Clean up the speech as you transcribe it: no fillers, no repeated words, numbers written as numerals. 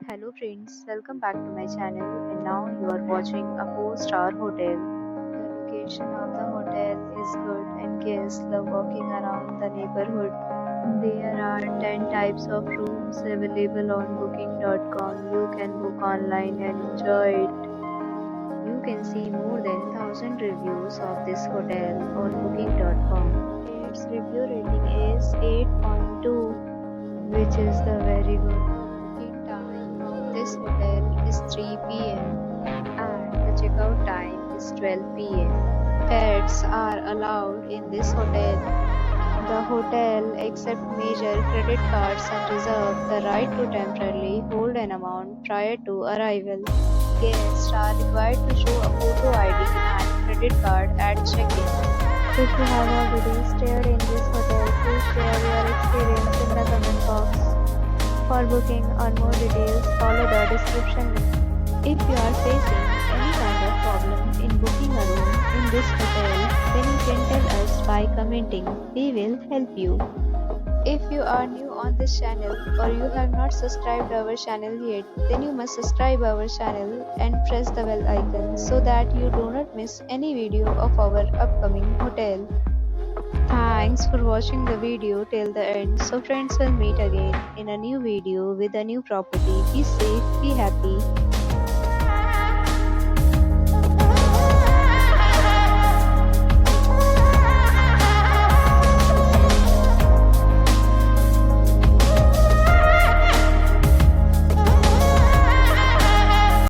Hello friends, welcome back to my channel and now you are watching a 4-star hotel. The location of the hotel is good and guests love walking around the neighborhood. There are 10 types of rooms available on booking.com. You can book online and enjoy it. You can see more than 1000 reviews of this hotel on booking.com. Its review rating is 8.2, which is the very good. This hotel is 3 p.m. and the checkout time is 12 p.m. Pets are allowed in this hotel. The hotel accepts major credit cards and reserves the right to temporarily hold an amount prior to arrival. Guests are required to show a photo ID and credit card at check-in. If you have already stayed in this hotel, please share your experience in the comment box. For booking or more details, follow the description link. If you are facing any kind of problem in booking a room in this hotel, then you can tell us by commenting. We will help you. If you are new on this channel or you have not subscribed our channel yet, then you must subscribe our channel and press the bell icon so that you do not miss any video of our upcoming hotel. Thanks for watching the video till the end. So friends, will meet again in a new video with a new property. Be safe, be happy.